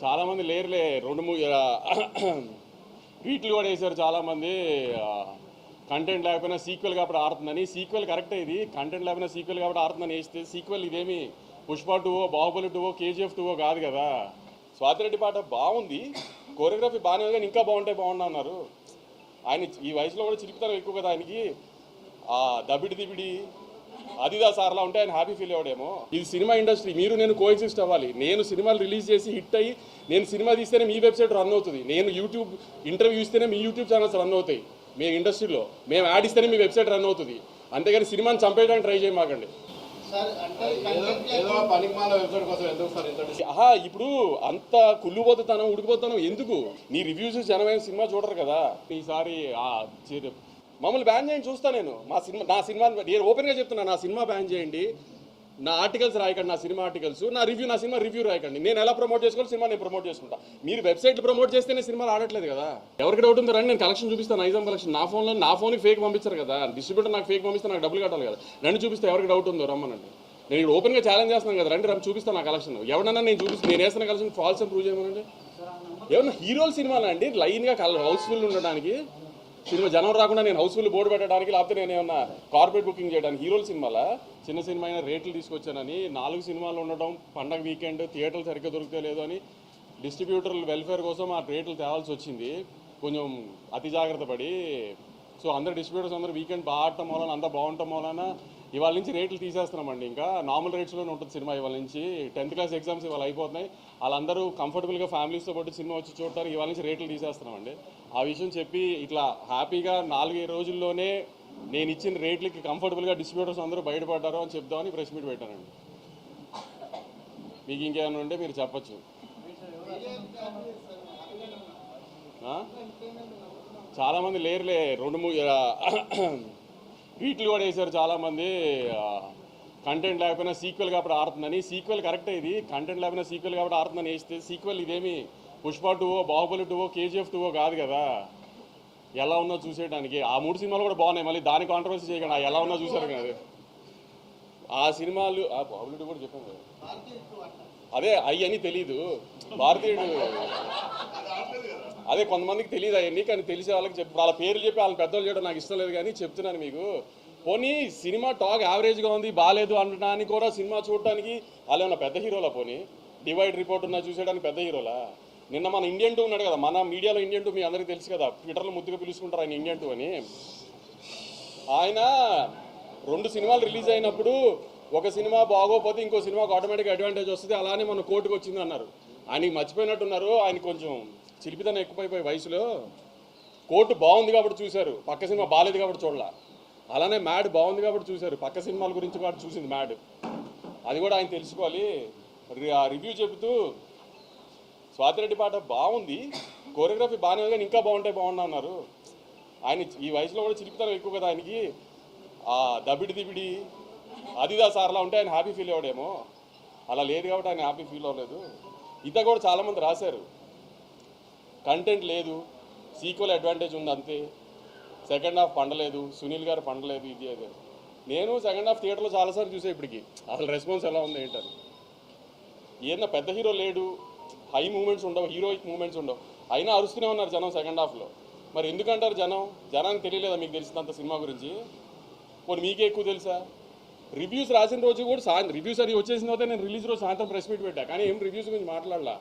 చాలామంది లేరులే ట్వీట్లు కూడా వేశారు చాలామంది. కంటెంట్ లేకపోయినా సీక్వెల్ కాబట్టి ఆడుతుందని. సీక్వెల్ కరెక్టే, ఇది కంటెంట్ లేకపోయినా సీక్వెల్ కాబట్టి ఆడుతుందని వేస్తే సీక్వెల్ ఇదేమి పుష్ప 2 బాహుబలి 2 KGF 2 కాదు కదా. స్వాతిరెడ్డి పాట బాగుంది, కోరియోగ్రఫీ బాగానే ఉంది, కానీ ఇంకా బాగుండా అన్నారు. ఆయన ఈ వయసులో కూడా చిరిపితనం ఎక్కువ కదా ఆయనకి. దబిడి దిబిడి అదిదా సార్లా ఉంటే ఆయన హ్యాపీ ఫీల్ అవ్వడేమో. ఇది సినిమా ఇండస్ట్రీ, మీరు నేను కోఎగ్జిస్ట్ అవ్వాలి. నేను సినిమాలు రిలీజ్ చేసి హిట్ అయ్యి నేను సినిమా తీస్తేనే మీ వెబ్సైట్ రన్ అవుతుంది, నేను యూట్యూబ్ ఇంటర్వ్యూ ఇస్తేనే మీ యూట్యూబ్ ఛానల్స్ రన్ అవుతాయి. మీ ఇండస్ట్రీలో మేము యాడ్ ఇస్తేనే మీ వెబ్సైట్ రన్ అవుతుంది. అంతేగాని సినిమాని చంపేయడానికి ట్రై చేయమాకండి. ఇప్పుడు అంత కుళ్ళుపోతాను ఉడికిపోతాను ఎందుకు? నీ రివ్యూస్ జనమైన సినిమా చూడరు కదా. ఈసారి మమ్మల్ని బ్యాన్ చేయండి, చూస్తా నేను. నా సినిమా నేను ఓపెన్గా చెప్తున్నా, నా సినిమా బ్యాన్ చేయండి. నా ఆర్టికల్స్ రాయకండి, నా సినిమా ఆర్టికల్స్, నా సినిమా రివ్యూ రాయకండి. నేను ఎలా ప్రమోట్ చేసుకోవాలి సినిమా నేను ప్రమోట్ చేసుకుంటా. మీరు వెబ్సైట్లు ప్రమోట్ చేస్తేనే సినిమాలు ఆడట్లేదు కదా. ఎవరికి డౌట్ ఉందో రండి, నేను కలెక్షన్ చూపిస్తాను. నైజాం కలెక్షన్ నా ఫోన్కి ఫేక్ పంపించారు కదా, డిస్ట్రిబ్యూటర్ నాకు ఫేక్ పంపిస్తే నాకు డబ్బులు కట్టాలి కదా. రండి చూపిస్తే ఎవరికి డౌట్ ఉందో రమ్మనండి. నేను ఇక్కడ ఓపెన్గా ఛాలెంజ్ చేస్తున్నాను కదా, రండి చూపిస్తాను నా కలెక్షన్. ఎవరన్నా నేను చూపిస్తాను, నేను వేస్తున్న కలెక్షన్ ఫాల్స్ అని ప్రూవ్ చేయమనండి. ఏమన్నా హీరోల సినిమాలు అండి లైన్గా హౌస్ఫుల్ ఉండడానికి, సినిమా జనం రాకుండా నేను హౌస్ఫుల్ బోర్డు పెట్టడానికి, లేకపోతే నేను ఏమన్నా కార్పొరేట్ బుకింగ్ చేయడానికి. హీరోల సినిమాల చిన్న సినిమా అయినా రేట్లు తీసుకొచ్చానని 4 సినిమాలు ఉండడం, పండగ వీకెండ్ థియేటర్లు సరిగ్గా దొరికితే లేదు అని డిస్ట్రిబ్యూటర్ల వెల్ఫేర్ కోసం ఆ రేట్లు తేవాల్సి వచ్చింది. కొంచెం అతి జాగ్రత్త పడి. సో అందరు డిస్ట్రిబ్యూటర్స్ అందరూ వీకెండ్ బాగా ఆడటం వలన, అంతా బాగుండటం వలన ఇవాళ నుంచి రేట్లు తీసేస్తున్నామండి. ఇంకా నార్మల్ రేట్స్లోనే ఉంటుంది సినిమా. ఇవాళ నుంచి 10th క్లాస్ ఎగ్జామ్స్ ఇవాళ అయిపోతున్నాయి. వాళ్ళందరూ కంఫర్టబుల్గా ఫ్యామిలీస్తో పాటు సినిమా వచ్చి చూడటానికి ఇవాళ నుంచి రేట్లు తీసేస్తున్నామండి. ఆ విషయం చెప్పి ఇట్లా హ్యాపీగా 4 రోజుల్లోనే నేను ఇచ్చిన రేట్లకి కంఫర్టబుల్గా డిస్ట్రిబ్యూటర్స్ అందరూ బయటపడ్డారు అని చెప్దామని ప్రెస్ మీట్ పెట్టానండి. మీకు ఇంకేమైనా ఉంటే మీరు చెప్పచ్చు. చాలామంది లేరులే ట్వీట్లు కూడా వేశారు చాలామంది. కంటెంట్ లేకపోయినా సీక్వెల్ కాబట్టి ఆడుతుందని. సీక్వెల్ కరెక్టే, ఇది కంటెంట్ లేకపోయినా సీక్వెల్ కాబట్టి ఆడుతుందని వేస్తే సీక్వెల్ ఇదేమి పుష్ప 2 బాహుబలి 2 KGF 2 కాదు కదా. ఎలా ఉన్నా చూసేయడానికి ఆ 3 సినిమాలు కూడా బాగున్నాయి. మళ్ళీ దాని కాంట్రవర్సీ చేయకుండా ఎలా ఉన్నా చూసారు కదా ఆ సినిమాలు. బాహుబలి 2 కూడా చెప్పాను కదా, అదే అయ్యని తెలీదు భారతీయుడు. అదే కొంతమందికి తెలియదు అవన్నీ, కానీ తెలిసే వాళ్ళకి చెప్పి వాళ్ళ పేర్లు చెప్పి వాళ్ళని పెద్దలు చేయడం నాకు ఇష్టం లేదు. కానీ చెప్తున్నాను మీకు, పోనీ సినిమా టాక్ యావరేజ్గా ఉంది బాగాలేదు అనడానికి కూడా సినిమా చూడడానికి వాళ్ళు ఏమన్నా పెద్ద హీరోలా? పోనీ డివైడ్ రిపోర్ట్ ఉన్నా చూసేయడానికి పెద్ద హీరోలా? నిన్న మన ఇండియన్ 2 ఉన్నాడు కదా, మన మీడియాలో ఇండియన్ 2 మీ అందరికీ తెలుసు కదా, ట్విట్టర్లో ముద్దుగా పిలుచుకుంటారు ఆయన ఇండియన్ 2 అని. ఆయన 2 సినిమాలు రిలీజ్ అయినప్పుడు ఒక సినిమా బాగోపోతే ఇంకో సినిమాకు ఆటోమేటిక్ అడ్వాంటేజ్ వస్తుంది, అలానే మన కోర్టుకు వచ్చింది అన్నారు. ఆయనకి మర్చిపోయినట్టున్నారు. ఆయన కొంచెం చిలిపితనం ఎక్కువైపోయి వయసులో. కోర్టు బాగుంది కాబట్టి చూశారు, పక్క సినిమా బాగాలేదు కాబట్టి చూడాల. అలానే మ్యాడ్ బాగుంది కాబట్టి చూశారు, పక్క సినిమాల గురించి కాబట్టి చూసింది మ్యాడ్. అది కూడా ఆయన తెలుసుకోవాలి. ఆ రివ్యూ చెబుతూ స్వాతిరెడ్డి పాట బాగుంది, కోరియోగ్రఫీ బాగానే ఉంది, కానీ ఇంకా బాగుండా అన్నారు. ఆయన ఈ వయసులో కూడా చిరిపితనం ఎక్కువ కదా ఆయనకి. దబిడి దిబిడి అదిదా సార్లా ఉంటే ఆయన హ్యాపీ ఫీల్ అవ్వడేమో. అలా లేదు కాబట్టి ఆయన హ్యాపీ ఫీల్ అవ్వలేదు. ఇత కూడా చాలామంది రాశారు, కంటెంట్ లేదు, సీక్వెల్ అడ్వాంటేజ్ ఉంది అంతే, సెకండ్ హాఫ్ పండలేదు, సునీల్ గారు పండలేదు, ఇది అదే. నేను సెకండ్ హాఫ్ థియేటర్లో చాలాసార్లు చూసే ఇప్పటికి అసలు రెస్పాన్స్ ఎలా ఉంది ఏంటని. ఏదన్నా పెద్ద హీరో లేడు, హై మూమెంట్స్ ఉండవు, హీరోయిక్ మూమెంట్స్ ఉండవు, అయినా అరుస్తూనే ఉన్నారు జనం సెకండ్ హాఫ్లో. మరి ఎందుకంటారు జనానికి తెలియలేదా మీకు తెలిసినంత సినిమా గురించి? పోనీ మీకే ఎక్కువ తెలుసా? రివ్యూస్ రాసిన రోజు కూడా రివ్యూస్ అది వచ్చేసిన తర్వాత నేను రిలీజ్ రోజు సాయంత్రం ప్రెస్ మీట్ పెట్టా, కానీ ఏం రివ్యూస్ గురించి మాట్లాడలా.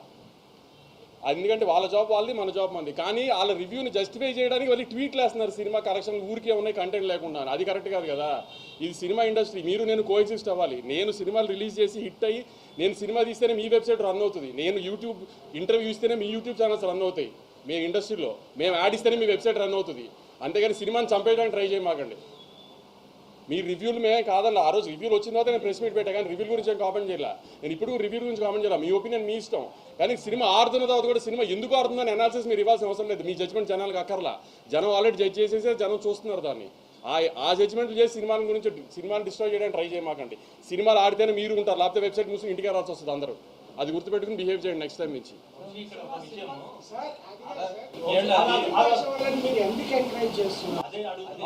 ఎందుకంటే వాళ్ళ జాబ్ వాళ్ళది, మన జాబ్ మంది. కానీ వాళ్ళ రివ్యూని జస్టిఫై చేయడానికి వాళ్ళు ట్వీట్లు వేస్తున్నారు, సినిమా కరెక్షన్లు ఊరికే ఉన్నాయి కంటెంట్ లేకుండా. అది కరెక్ట్ కాదు కదా. ఇది సినిమా ఇండస్ట్రీ, మీరు నేను కోఎగ్జిస్ట్ అవ్వాలి. నేను సినిమాలు రిలీజ్ చేసి హిట్ అయ్యి నేను సినిమా తీస్తేనే మీ వెబ్సైట్ రన్ అవుతుంది, నేను యూట్యూబ్ ఇంటర్వ్యూ ఇస్తేనే మీ యూట్యూబ్ ఛానల్స్ రన్ అవుతాయి. మీ ఇండస్ట్రీలో మేము యాడ్ ఇస్తేనే మీ వెబ్సైట్ రన్ అవుతుంది. అంతేగాని సినిమాని చంపేయడానికి ట్రై చేయమాకండి. మీ రివ్యూలు మేమే కాదన్న. ఆ రోజు రివ్యూలు వచ్చిన తర్వాత నేను ప్రెస్ మీట్ పెట్టా, కానీ రివ్యూల గురించి ఏం కామెంట్ చేయాల. నేను ఇప్పుడు రివ్యూ గురించి కామెంట్ చేయాలి, మీ ఒపీనియన్ మీ ఇష్టం. కానీ సినిమా ఆడుతున్న తర్వాత కూడా సినిమా ఎందుకు ఆడుతుందని అనాలిసిస్ మీరు ఇవ్వాల్సిన అవసరం లేదు. మీ జడ్జ్మెంట్ జనాలకు అక్కర్లా. జనం ఆల్రెడీ జడ్జ్ చేసేసే జనం చూస్తున్నారు దాన్ని. ఆ జడ్జ్మెంట్లు చేసి సినిమాని డిస్ట్రాయ్ చేయడానికి ట్రై చేయమాకండి. సినిమాలు ఆడితేనే మీరు ఉంటారు, లేకపోతే వెబ్సైట్ మూసి ఇంటికి రావాల్సి వస్తుంది అందరూ. అది గుర్తుపెట్టుకుని బిహేవ్ చేయండి నెక్స్ట్ టైం నుంచి.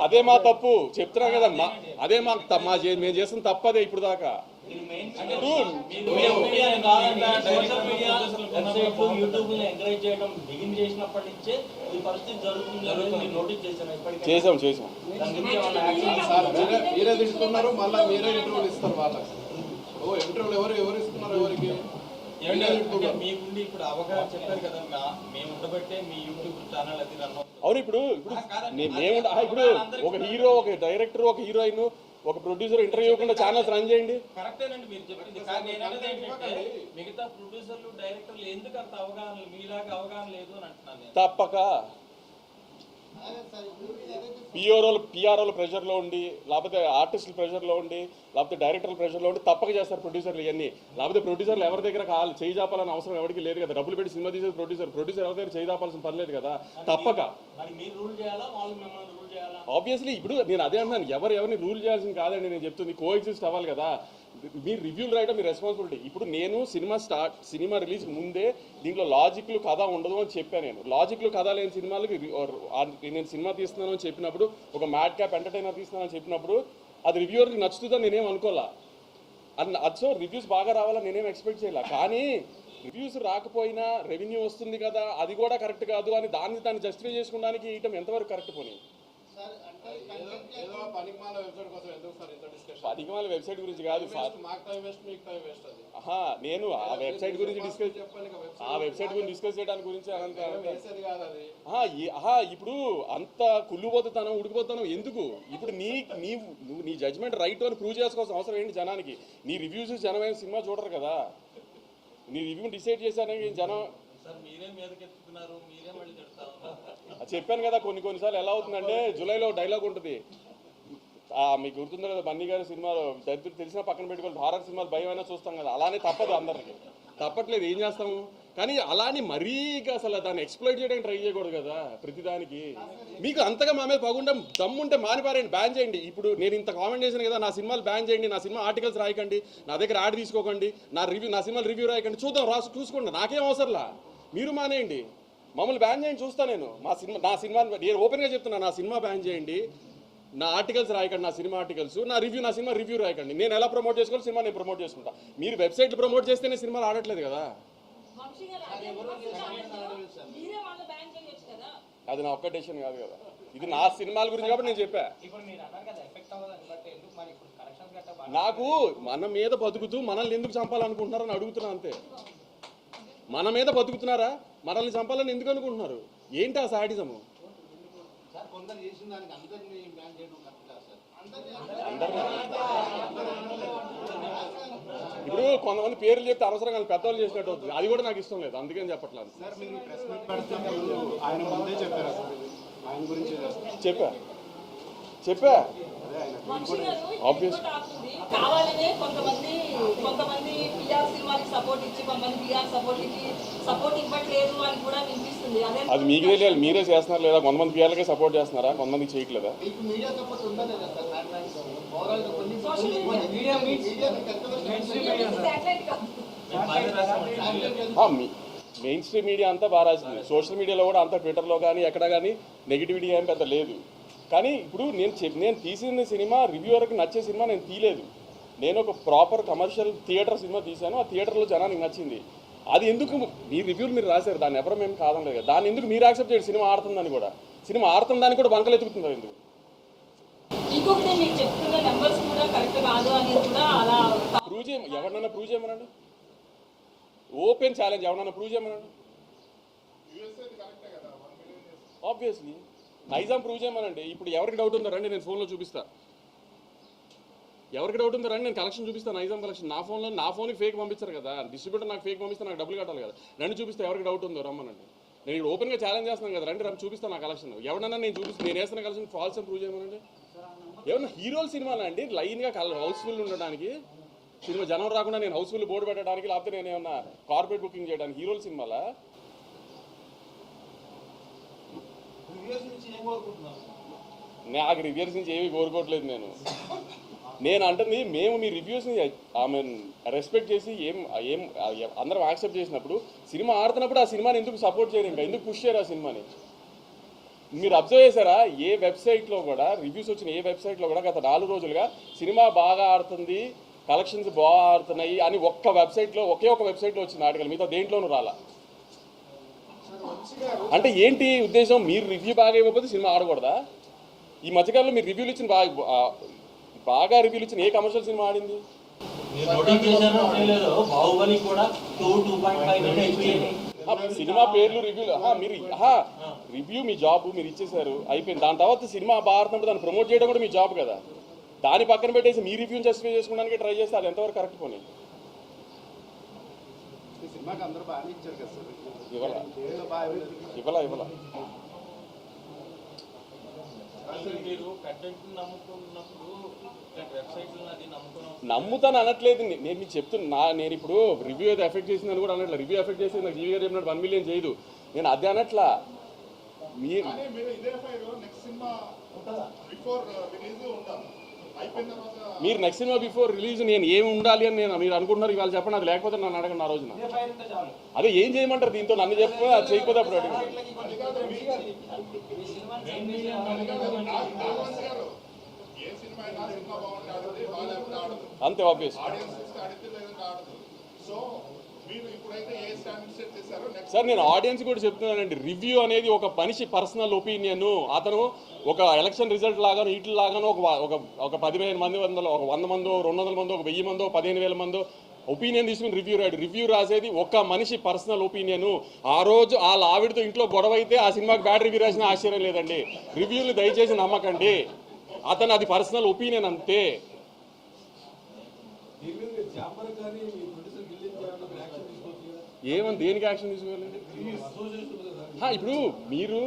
అదే మా తప్పు చెప్తున్నా కదా, అదే మేము చేసిన తప్పు అదే ఇప్పుడు దాకా. చేసాం మీరే తింటున్నారు, మళ్ళీ మీరే ఇంటర్వ్యూలు ఇస్తారు వాళ్ళకి. ఇంటర్వ్యూలు ఎవరు ఇస్తున్నారు ఎవరికి? మీకుండి ఇప్పుడు అవగాహన చెప్పారు కదా, మేము ఉండబట్టే మీ యూట్యూబ్ ఛానల్ అది రన్ అవుతుంది. అవును. ఇప్పుడు ఒక హీరో, ఒక డైరెక్టర్, ఒక హీరోయిన్, ఒక ప్రొడ్యూసర్ ఇంటర్వ్యూ ఇవ్వకుండా ఛానల్స్ రన్ చేయండి. కరెక్టేనండి మీరు చెప్పింది. కానీ నేను అనేది ఏంటంటే మిగతా ప్రొడ్యూసర్లు డైరెక్టర్లు ఎందుకు అంత అవగాహన మీలాగా అవగాహన లేదు అని అంటున్నాను. తప్పక పిఆర్ఓల ప్రెషర్లో ఉండి, లేకపోతే ఆర్టిస్టుల ప్రెషర్లో ఉండి, లేకపోతే డైరెక్టర్ల ప్రెషర్లో ఉండి తప్పక చేస్తారు ప్రొడ్యూసర్లు ఇవన్నీ. లేకపోతే ప్రొడ్యూసర్లు ఎవరి దగ్గర చేయి చాపాలని అవసరం ఎవరికి లేదు కదా. డబ్బులు పెట్టి సినిమా తీసేది ప్రొడ్యూసర్ ఎవరి దగ్గర చేయి చాపాల్సిన పని లేదు కదా. తప్పక ఆబ్వియస్లీ ఇప్పుడు నేను అదే అన్నాను, ఎవరిని రూల్ చేయాల్సింది కాదండి. నేను చెప్తుంది కో ఎగ్జిస్ట్ అవ్వాలి కదా. మీరు రివ్యూలు రాయడం మీ రెస్పాన్సిబిలిటీ. ఇప్పుడు నేను సినిమా రిలీజ్ ముందే దీంట్లో లాజిక్లు కథ ఉండదు అని చెప్పాను. నేను లాజిక్లు కథ లేని సినిమాలకి నేను సినిమా తీస్తున్నాను అని చెప్పినప్పుడు, ఒక మ్యాడ్ క్యాప్ ఎంటర్టైనర్ తీస్తున్నాను అని చెప్పినప్పుడు అది రివ్యూవర్కి నచ్చుతుందని నేనేం అనుకోవాలా. సో రివ్యూస్ బాగా రావాలని నేనేం ఎక్స్పెక్ట్ చేయాల. కానీ రివ్యూస్ రాకపోయినా రెవెన్యూ వస్తుంది కదా, అది కూడా కరెక్ట్ కాదు అని దాన్ని జస్టిఫై చేసుకోవడానికి ఇయటం ఎంతవరకు కరెక్ట్ పోనీ? పనికిమాల వెబ్సైట్ గురించి కాదు, నేను ఆ వెబ్సైట్ గురించి డిస్కస్ చేయడానికి గురించి ఇప్పుడు అంత కుళ్ళుపోతాను ఉడికిపోతాను ఎందుకు? ఇప్పుడు నీ జడ్జ్మెంట్ రైట్ అని ప్రూవ్ చేసుకోవాల్సిన అవసరం ఏంటి జనానికి? నీ రివ్యూస్ జనమైన సినిమా చూడరు కదా. నీ రివ్యూ డిసైడ్ చేశానని జనం చెప్పాను కదా. కొన్నిసార్లు ఎలా అవుతుందంటే, జూలైలో డైలాగ్ ఉంటుంది, మీకు గుర్తుందో కదా, బన్నీ గారి సినిమాలో దరిద్రుడు తెలిసినా పక్కన పెట్టుకోవాలి, హారర్ సినిమాలు భయం అయినా చూస్తాం కదా. అలానే తప్పదు, అందరికి తప్పట్లేదు, ఏం చేస్తాము. కానీ అలానే మరీ అసలు దాన్ని ఎక్స్ప్లోయిట్ చేయడానికి ట్రై చేయకూడదు కదా ప్రతిదానికి. మీకు అంతగా మా మీద పగుండం దమ్ముంటే మానిపారండి, బ్యాన్ చేయండి. ఇప్పుడు నేను ఇంత కామెంట్ చేశాను కదా, నా సినిమాలు బ్యాన్ చేయండి, నా సినిమా ఆర్టికల్స్ రాయకండి, నా దగ్గర యాడ్ తీసుకోకండి, నా సినిమాలు రివ్యూ రాయకండి, చూసుకోండి, నాకేం అవసరంలా. మీరు మానేయండి, మమ్మల్ని బ్యాన్ చేయండి, చూస్తా నేను. నా సినిమా నేను ఓపెన్గా చెప్తున్నా, నా సినిమా బ్యాన్ చేయండి, నా ఆర్టికల్స్ రాయకండి, నా సినిమా ఆర్టికల్స్, నా సినిమా రివ్యూ రాయకండి. నేను ఎలా ప్రమోట్ చేసుకోవాలి సినిమా నేను ప్రమోట్ చేసుకుంటా. మీరు వెబ్సైట్లు ప్రమోట్ చేస్తేనే సినిమాలు ఆడట్లేదు కదా. అది నా ఒక్క డెసిషన్ కాదు కదా, ఇది నా సినిమాల గురించి కాబట్టి నేను చెప్పా. నాకు మన మీద బతుకుతూ మనల్ని ఎందుకు చంపాలనుకుంటున్నారని అడుగుతున్నా అంతే. మన మీద బతుకుతున్నారా, మనల్ని చంపాలని ఎందుకు అనుకుంటున్నారు? ఏంటి ఆ సాడిజము? ఇప్పుడు కొంతమంది పేర్లు చెప్తే అనవసరంగా పెద్దవాళ్ళు చేసినట్టు అవుతుంది, అది కూడా నాకు ఇష్టం లేదు, అందుకని చెప్పట్లేదు. చెప్పా కావాలనే కొంతమంది పిఆర్ సినిమాకి సపోర్ట్ ఇచ్చి కొంతమంది పిఆర్ సపోర్ట్ ఇవ్వట్లేదు అని కూడా వినిపిస్తుంది. అది మీకు తెలియాలి, మీరే చేస్తున్నారు లేదా? కొంతమంది పిఆర్లకే సపోర్ట్ చేస్తున్నారా, కొంతమంది చేయట్లేదా? మెయిన్ స్ట్రీమ్ మీడియా అంతా బాగా రాసింది, సోషల్ మీడియాలో కూడా అంతా, ట్విట్టర్లో కానీ ఎక్కడ కానీ నెగిటివిటీ ఏం పెద్ద లేదు. కానీ ఇప్పుడు నేను తీసిన సినిమా రివ్యూవర్కి నచ్చే సినిమా నేను తీయలేదు. నేను ఒక ప్రాపర్ కమర్షియల్ థియేటర్ సినిమా తీశాను, ఆ థియేటర్లో జనానికి నచ్చింది. అది ఎందుకు మీ రివ్యూలు మీరు రాశారు, దాన్ని ఎవరో మేము కాదనలేదు కదా. దాన్ని ఎందుకు మీరు యాక్సెప్ట్ చేయండి? సినిమా ఆడుతుందని కూడా, సినిమా ఆడుతుందని కూడా బంకలు ఎత్తుకుతుంది ఎందుకు? ప్రూవ్ చేయమని ఎవరినైనా ప్రూవ్ చేయమనండి, ఓపెన్ ఛాలెంజ్ ఎవరన్నా ప్రూవ్ చేయమనండి. ఆబ్వియస్లీ నైజాం ప్రూవ్ చేయమనండి. ఇప్పుడు ఎవరికి డౌట్ ఉందో రండి, నేను ఫోన్లో చూపిస్తా. ఎవరికి డౌట్ ఉందో రండి, నేను కలెక్షన్ చూపిస్తాను, నైజాం కలెక్షన్. నా ఫోన్కి ఫేక్ పంపించారు కదా, డిస్ట్రిబ్యూటర్ నాకు ఫేక్ పంపిస్తే నాకు డబ్బులు కట్టాలి కదా. రండి చూపిస్తే ఎవరికి డౌట్ ఉందో రమ్మనండి. నేను ఇక్కడ ఓపెన్గా ఛాలెంజ్ చేస్తున్నాను కదా, రండి చూపిస్తాను నా కలెక్షన్. ఎవరన్నా నేను చూపిస్తాను, నేను వేస్తున్న కలెక్షన్ ఫాల్స్ అని ప్రూవ్ చేయమనండి. ఏమన్నా హీరోల సినిమాలు అండి లైన్గా హౌస్ఫుల్ ఉండడానికి, సినిమా జనం రాకుండా నేను హౌస్ఫుల్ బోర్డు పెట్టడానికి, లేకపోతే నేను ఏమన్నా కార్పొరేట్ బుకింగ్ చేయడానికి హీరోల సినిమాలా? నాకు రివ్యూస్ నుంచి ఏమీ కోరుకోవట్లేదు. నేను అంటుంది, మేము మీ రివ్యూస్ని రెస్పెక్ట్ చేసి అందరం యాక్సెప్ట్ చేసినప్పుడు, సినిమా ఆడుతున్నప్పుడు ఆ సినిమాని ఎందుకు సపోర్ట్ చేయరు, ఇంకా ఎందుకు పుష్ చేయరు ఆ సినిమాని? మీరు అబ్జర్వ్ చేశారా, ఏ వెబ్సైట్లో కూడా రివ్యూస్ వచ్చిన ఏ వెబ్సైట్లో కూడా గత 4 రోజులుగా సినిమా బాగా ఆడుతుంది, కలెక్షన్స్ బాగుతున్నాయి అని ఒక్క వెబ్సైట్లో ఒకే ఒక వెబ్సైట్లో వచ్చింది ఆర్టికల్, మిగతా దేంట్లోనూ రాలా. అంటే ఏంటి ఉద్దేశం? మీరు రివ్యూ బాగా ఇవ్వకపోతే సినిమా ఆడకూడదా? ఈ మధ్యకాలంలో మీరు రివ్యూలు ఇచ్చిన బాగా రివ్యూలు ఇచ్చిన ఏ కమర్షియల్ సినిమా ఆడింది? సినిమా పేర్లు రివ్యూలు మీరు రివ్యూ మీ జాబ్ మీరు ఇచ్చేసారు, అయిపోయింది. దాని తర్వాత సినిమా బాగుంటుంటే దాన్ని ప్రమోట్ చేయడం కూడా మీ జాబ్ కదా. దాని పక్కన పెట్టేసి మీ రివ్యూని జస్టిఫై చేసుకోవడానికి ట్రై చేస్తే అది ఎంతవరకు కరెక్ట్ పోనీ? సినిమాకి అందరూ బాగానే ఇచ్చారు కదా సార్. ఇవ్వాల మీరు కంటెంట్ నమ్ముకున్నప్పుడు వెబ్సైట్లో అది నమ్ముతాను అనట్లేదు నేను, మీకు చెప్తున్నా. నేను ఇప్పుడు రివ్యూ అయితే ఎఫెక్ట్ చేసిందని కూడా అనట్లా. రివ్యూ ఎఫెక్ట్ చేసి నాకు జీవి గారు చెప్పినట్టు 1 మిలియన్ చేయదు, నేను అదే అనట్లా. మీరు నెక్స్ట్ సినిమా బిఫోర్ రిలీజ్ నేను ఏమి ఉండాలి అని మీరు అనుకుంటున్నారు ఇవాళ చెప్పండి. అది లేకపోతే నన్ను అడగండి ఆ రోజున. అదే ఏం చేయమంటారు దీంతో? నన్ను చెప్పి అది చేయకపోతే అప్పుడు అడిగి అంతే ఆబ్వియస్. సార్ నేను ఆడియన్స్ కూడా చెప్తున్నానండి, రివ్యూ అనేది ఒక మనిషి పర్సనల్ ఒపీనియన్. అతను ఒక ఎలక్షన్ రిజల్ట్ లాగాను వీటి లాగాను ఒక 15 మంది ఒక 100 మందో 200 మందో 1000 మందో 15,000 మందో ఒపీనియన్ తీసుకుని రివ్యూ రాసేది ఒక మనిషి పర్సనల్ ఒపీనియన్. ఆ రోజు వాళ్ళ ఆవిడతో ఇంట్లో గొడవ అయితే ఆ సినిమాకి బ్యాడ్ రివ్యూ రాసిన ఆశ్చర్యం లేదండి. రివ్యూలు దయచేసి నమ్మకండి, అతను అది పర్సనల్ ఒపీనియన్ అంతే. ఏమని దేనికి యాక్షన్ తీసుకోవాలి? ఇప్పుడు మీరు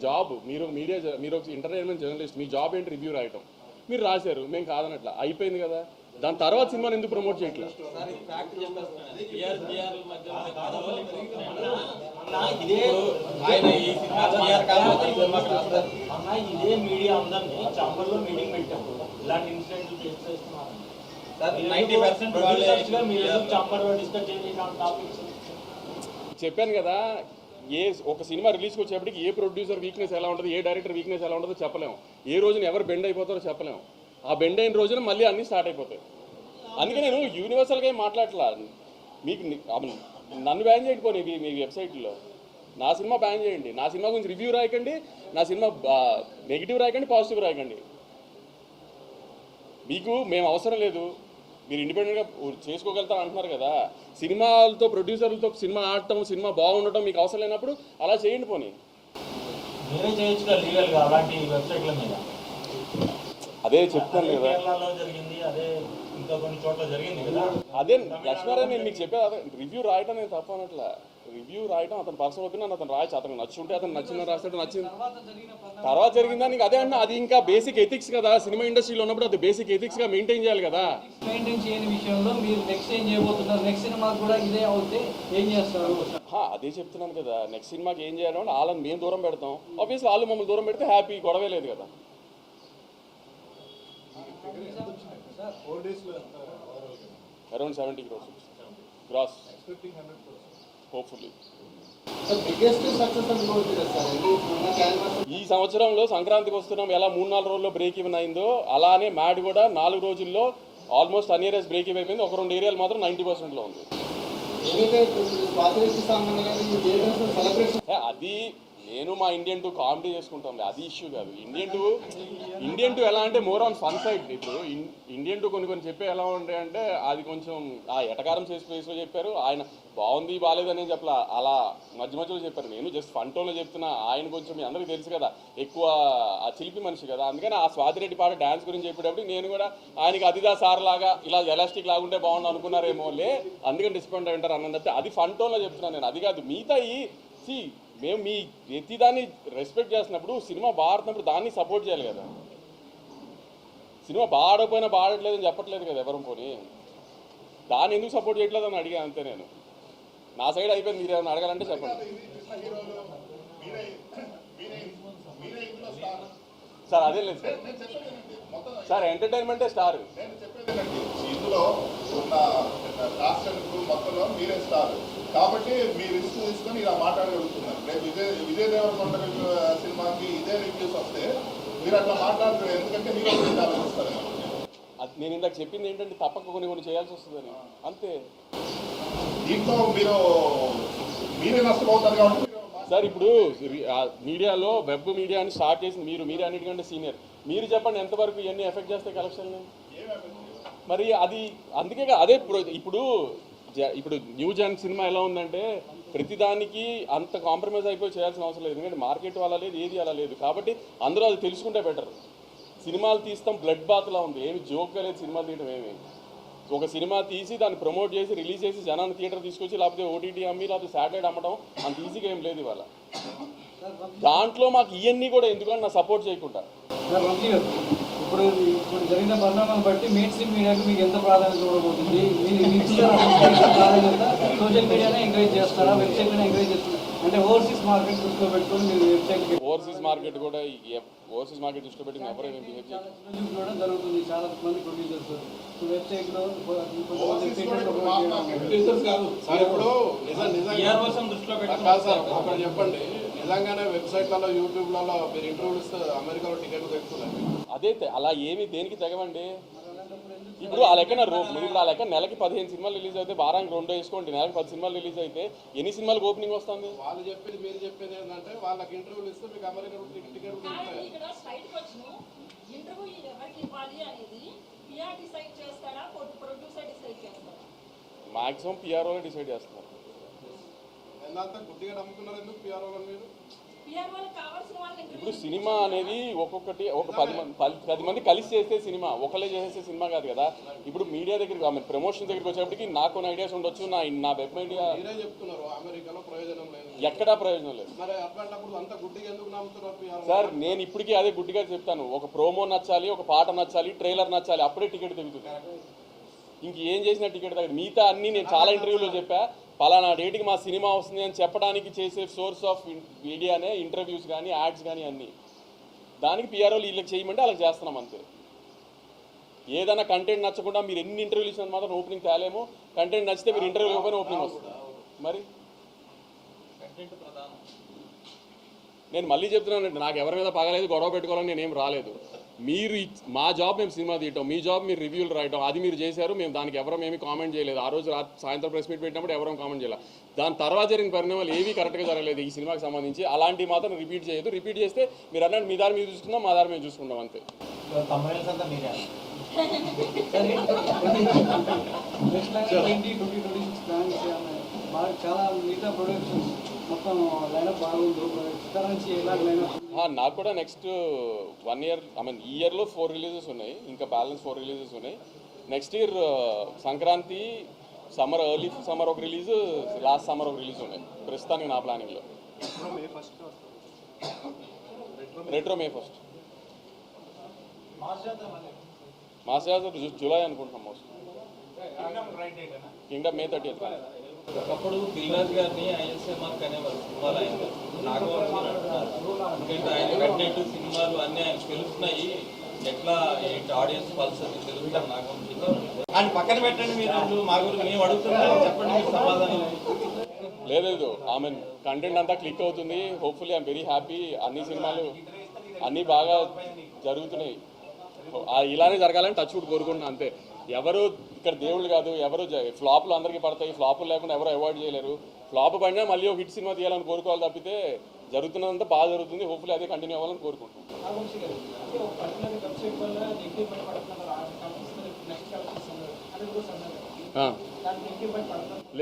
జాబ్, మీరు మీడియా, మీరు ఒక ఎంటర్టైన్మెంట్ జర్నలిస్ట్, మీ జాబ్ ఏంటి? రివ్యూ రాయటం. మీరు రాశారు, మేము కాదనట్లా, అయిపోయింది కదా. దాని తర్వాత సినిమాని ఎందుకు ప్రమోట్ చేయట్లేదు? చెప్పాను కదా, ఒక సినిమా రిలీజ్కి వచ్చేప్పటికి ఏ ప్రొడ్యూసర్ వీక్నెస్ ఎలా ఉంటుంది, ఏ డైరెక్టర్ వీక్నెస్ ఎలా ఉంటుందో చెప్పలేము. ఏ రోజున ఎవరు బెండ్ అయిపోతారో చెప్పలేము. ఆ బెండ్ అయిన రోజున మళ్ళీ అన్నీ స్టార్ట్ అయిపోతాయి. అందుకే నేను యూనివర్సల్గా ఏం మాట్లాడట్లా. మీకు నన్ను బ్యాన్ చేయండి పోనీ మీ వెబ్సైట్లో, నా సినిమా బ్యాన్ చేయండి. నా సినిమా గురించి రివ్యూ రాయకండి, నా సినిమా నెగిటివ్ రాయకండి, పాజిటివ్ రాయకండి. మీకు మేము అవసరం లేదు, మీరు ఇండిపెండెంట్గా చేసుకోగలుగుతారు అంటున్నారు కదా. సినిమాలతో ప్రొడ్యూసర్లతో సినిమా ఆడటం, సినిమా బాగుండటం మీకు అవసరం లేనప్పుడు అలా చేయండి పోనీ. అదే చెప్తాను కదా, అదే లక్ష్మారావు నేను మీకు చెప్పేది. అదే రివ్యూ రాయటం నేను తప్ప అనట్లా. రివ్యూ రాయటం అతను పర్సనల్ ఒపీనియన్, అతను రాయచ్చు. అతను నచ్చుంటే అతను నచ్చిందని రాస్తాడు, నచ్చింది తర్వాత జరిగిందా నీకు అదే అన్న. అది ఇంకా బేసిక్ ఎథిక్స్ కదా, సినిమా ఇండస్ట్రీలో ఉన్నప్పుడు అది బేసిక్ ఎథిక్స్గా మెయింటైన్ చేయాలి కదా. మెయింటైన్ చేయని విషయంలో మీరు నెక్స్ట్ ఏం చేయబోతున్నారు? నెక్స్ట్ సినిమా కూడా ఇదే అవుతే ఏం చేస్తారు? అదే చెప్తున్నాను కదా, నెక్స్ట్ సినిమాకి ఏం చేయాలంటే వాళ్ళని మేము దూరం పెడతాం. ఆబ్వియస్లీ వాళ్ళు మమ్మల్ని దూరం పెడితే హ్యాపీ, గొడవే లేదు కదా. Around 70 crores gross hopefully. ఈ సంవత్సరంలో సంక్రాంతికి వస్తున్నాం, ఎలా 3-4 రోజుల్లో బ్రేక్ ఈవెన్ అయిందో అలానే మ్యాడ్ కూడా 4 రోజుల్లో ఆల్మోస్ట్ అన్నియరెస్ట్ బ్రేక్ ఈవెన్ అయిపోయింది. ఒక 2 ఏరియాలు మాత్రం 90%లో ఉంది. అది నేను మా ఇండియన్ 2 కామెడీ చేసుకుంటాం, అది ఇష్యూ కాదు. ఇండియన్ 2 ఎలా అంటే మోర్ ఆన్ ఫన్ సైడ్. ఇప్పుడు ఇండియన్ 2 కొన్ని చెప్పే ఎలా ఉంటాయంటే అది కొంచెం ఆ ఎటకారం చేసి ప్లేస్లో చెప్పారు. ఆయన బాగుంది బాగాలేదని చెప్పలా, అలా మధ్యలో చెప్పారు. నేను జస్ట్ ఫన్ టోన్లో చెప్తున్నా. ఆయన కొంచెం మీ అందరికీ తెలుసు కదా, ఎక్కువ ఆ చిలిపి మనిషి కదా. అందుకని ఆ స్వాతిరెడ్డి పాట డ్యాన్స్ గురించి చెప్పేటప్పుడు నేను కూడా ఆయనకి అదిదా సార్ లాగా ఇలా ఎలాస్టిక్ లాగుంటే బాగుండు అనుకున్నారేమో లే, అందుకని డిస్పాయింట్ అయి ఉంటారు అన్నది. అది ఫన్ టోన్లో చెప్తున్నాను నేను, అది కాదు. మిగతా మేము మీ ప్రతిదాన్ని రెస్పెక్ట్ చేస్తున్నప్పుడు, సినిమా బాడుతున్నప్పుడు దాన్ని సపోర్ట్ చేయాలి కదా. సినిమా బాడకపోయినా బాడట్లేదని చెప్పట్లేదు కదా ఎవరు పోనీ, దాన్ని ఎందుకు సపోర్ట్ చేయట్లేదు అని అడిగా అంతే. నేను నా సైడ్ అయిపోయింది, మీరు ఏమైనా అడగాలంటే చెప్పండి సార్. అదే లేదు సార్, ఎంటర్టైన్మెంటే స్టార్. ఇందులో ఉన్న మొత్తంలో మీరే స్టార్ కాబట్టి మీరు రిస్క్ తీసుకొని ఇలా మాట్లాడగలుగుతున్నారు. రేపు విజయ్ దేవరకొండ సినిమాకి ఇదే రివ్యూస్ వస్తే మీరు అట్లా మాట్లాడతారు, ఎందుకంటే మీరు ఆలోచిస్తారు. నేను ఇందాక చెప్పింది ఏంటంటే తప్పక కొన్ని చేయాల్సి వస్తుందని, అంతే. దీంట్లో మీరే నష్టపోతారు కాబట్టి సార్ ఇప్పుడు మీడియాలో వెబ్ మీడియాని స్టార్ట్ చేసింది మీరే అన్నిటికంటే సీనియర్. మీరు చెప్పండి ఎంతవరకు ఇవన్నీ ఎఫెక్ట్ చేస్తాయి కలెక్షన్ని? మరి అది అందుకే అదే ఇప్పుడు న్యూ జన్ సినిమా ఎలా ఉందంటే ప్రతిదానికి అంత కాంప్రమైజ్ అయిపోయి చేయాల్సిన అవసరం లేదు, ఎందుకంటే మార్కెట్ అలా లేదు, ఏది అలా లేదు. కాబట్టి అందరూ అది తెలుసుకుంటే బెటర్. సినిమాలు తీస్తాం బ్లడ్ బాత్లా ఉంది, ఏమి జోక్గా లేదు సినిమాలు తీయడం. ఏమి ఒక సినిమా తీసి దాన్ని ప్రమోట్ చేసి రిలీజ్ చేసి జనాన్ని థియేటర్ తీసుకొచ్చి లేకపోతే ఓటీటీ అమ్మి లేకపోతే శాటిలైట్ అమ్మడం అంత ఈజీగా ఏం లేదు ఇవాళ. దాంట్లో మాకు ఇవన్నీ కూడా ఎందుకంటే నా సపోర్ట్ చేయకుండా. ఇప్పుడు జరిగిన పరిణామాలను బట్టి మెయిన్ స్ట్రీమ్ మీడియాకి మీకు ఎంత ప్రాధాన్యత ఇవ్వబోతుంది? ప్రాధాన్యత సోషల్ మీడియానే ఎంకరేజ్ చేస్తారా, వెబ్సైట్నే ఎంకరేజ్ చేస్తారా? అంటే ఓవర్సీస్ మార్కెట్ దృష్టిలో పెట్టుకొని మీరు వెబ్సైట్ ఓవర్సీస్ మార్కెట్ కూడా ఓవర్సీస్ మార్కెట్ దృష్టిలో పెట్టి ఎవరు బిహేవ్ చూడడం జరుగుతుంది. చాలా మంది ప్రొడ్యూసర్స్ వెబ్సైట్లో ఒకటి చెప్పండి, నిజంగానే వెబ్సైట్లలో యూట్యూబ్లలో మీరు ఇంటర్వ్యూలు ఇస్తే అమెరికాలో టికెట్లు తెచ్చుకున్నారు. అదే అలా ఏమి దేనికి తెగవండి. ఇప్పుడు ఆ లెక్కన నెలకి 15 సినిమాలు రిలీజ్ అయితే వారానికి 2 వేసుకోండి, నెలకి 10 సినిమాలు రిలీజ్ అయితే ఎన్ని సినిమాలకు ఓపెనింగ్ వస్తుంది? వాళ్ళు చెప్పేది మీరు చెప్పేది ఏంటంటే వాళ్ళకి ఇంటర్వ్యూలు ఇస్తే మీకు America ticket maximum PRO decide చేస్తున్నారు. ఎంత గుడ్డిగా నమ్ముకున్నారు ఎందుకు పిఆర్ఓ మీరు? ఇప్పుడు సినిమా అనేది ఒక్కొక్కటి ఒక 10 మంది కలిసి చేస్తే సినిమా, ఒకళ్ళే చేసే సినిమా కాదు కదా. ఇప్పుడు మీడియా దగ్గరికి ప్రమోషన్ దగ్గరికి వచ్చేప్పటికి నాకు కొన్ని ఐడియాస్ ఉండొచ్చు, నా వెబ్ మీడియా చెప్తున్నారు అమెరికాలో ప్రయోజనం లేదు, ఎక్కడా ప్రయోజనం లేదు. మరి అట్లాంటప్పుడు అంత గుడ్డిగా ఎందుకు నమ్ముతున్నారు సార్? నేను ఇప్పటికీ అదే గుడ్డిగా చెప్తాను, ఒక ప్రోమో నచ్చాలి, ఒక పాట నచ్చాలి, ట్రైలర్ నచ్చాలి, అప్పుడే టికెట్ దిగుతుంది. ఇంకేం చేసినా టికెట్ తగ్గదు. మిగతా అన్నీ నేను చాలా ఇంటర్వ్యూలో చెప్పా, పలానా డేట్కి మా సినిమా వస్తుంది అని చెప్పడానికి చేసే సోర్స్ ఆఫ్ మీడియానే ఇంటర్వ్యూస్ కానీ యాడ్స్ కానీ అన్నీ. దానికి పిఆర్ఓలు వీళ్ళకి చేయమంటే అలా చేస్తున్నాం అంతే. ఏదైనా కంటెంట్ నచ్చకుండా మీరు ఎన్ని ఇంటర్వ్యూలు ఇచ్చినంత మాత్రం ఓపెనింగ్ తేలేము. కంటెంట్ నచ్చితే మీరు ఇంటర్వ్యూ ఇవ్వకపోయినా ఓపెనింగ్ వస్తుంది. మరి నేను మళ్ళీ చెప్తున్నానండి, నాకు ఎవరి మీద పగలేదు, గొడవ పెట్టుకోవాలని నేనేం రాలేదు. మీరు మా జాబ్ మేము సినిమా తీయటం, మీ జాబ్ మీరు రివ్యూలు రాయటం, అది మీరు చేశారు. మేము దానికి ఎవరం ఏమీ కామెంట్ చేయలేదు. ఆ రోజు సాయంత్రం ప్రెస్ మీట్ పెట్టినప్పుడు ఎవరం కామెంట్ చేయలేదు. దాని తర్వాత జరిగిన పరిణామాలు ఏవీ కరెక్ట్గా జరగలేదు ఈ సినిమాకి సంబంధించి. అలాంటివి మాత్రం రిపీట్ చేయదు. రిపీట్ చేస్తే మీరు అన్నట్టు మీ దారి మీరు చూసుకుందాం, మా దారి మేము చూసుకుంటాం అంతే. చాలా మిగతా ప్రొడక్షన్స్ మొత్తం లైనప్ బాగుంది. నుంచి ఎలా లైనప్? నాకు కూడా నెక్స్ట్ 1 ఇయర్ ఈ ఇయర్లో 4 రిలీజెస్ ఉన్నాయి, ఇంకా బ్యాలెన్స్ 4 రిలీజెస్ ఉన్నాయి. Next year Sankranti, early summer ఒక రిలీజ్, లాస్ట్ సమ్మర్ ఒక రిలీజ్ ఉన్నాయి ప్రస్తుతానికి నా ప్లానింగ్లో. రెట్రో మే 1. మాస్ జాతర జూలై అనుకుంటున్నాం మోస్ట్. Kingdom May 30th. ఒకప్పుడు దిల్రాజ్ గారిని ఐఎస్ఎంఆర్ అనేవారు సినిమాలు ఆయన నాగవంశీ అంటున్నారు. ఎందుకంటే ఆయన కంటెంట్ సినిమాలు అన్నీ ఆయన తెలుస్తున్నాయి, ఎట్లా ఏంటి ఆడియన్స్ పల్స్ అది తెలుస్తారు నాగవంశీ. ఆయన పక్కన పెట్టండి, మీరు మా గురించి మేము అడుగుతున్నాం, చెప్పండి మీరు సమాధానం. లేదు ఆమె కంటెంట్ అంతా క్లిక్ అవుతుంది. Hopefully I'm very happy. అన్ని సినిమాలు అన్నీ బాగా జరుగుతున్నాయి. ఇలానే జరగాలని టచ్ వుడ్ కోరుకుంటున్నాను అంతే. ఎవరు ఇక్కడ దేవుళ్ళు కాదు, ఎవరు ఫ్లాపులు అందరికీ పడతాయి, ఫ్లాపులు లేకుండా ఎవరు అవాయిడ్ చేయలేరు. ఫ్లాప్ పడినా మళ్ళీ ఒక హిట్ సినిమా తీయాలని కోరుకోవాలి తప్పితే జరుగుతున్నదంతా బాగా జరుగుతుంది. హోప్ఫుల్లీ అదే కంటిన్యూ అవ్వాలని కోరుకుంటున్నాను.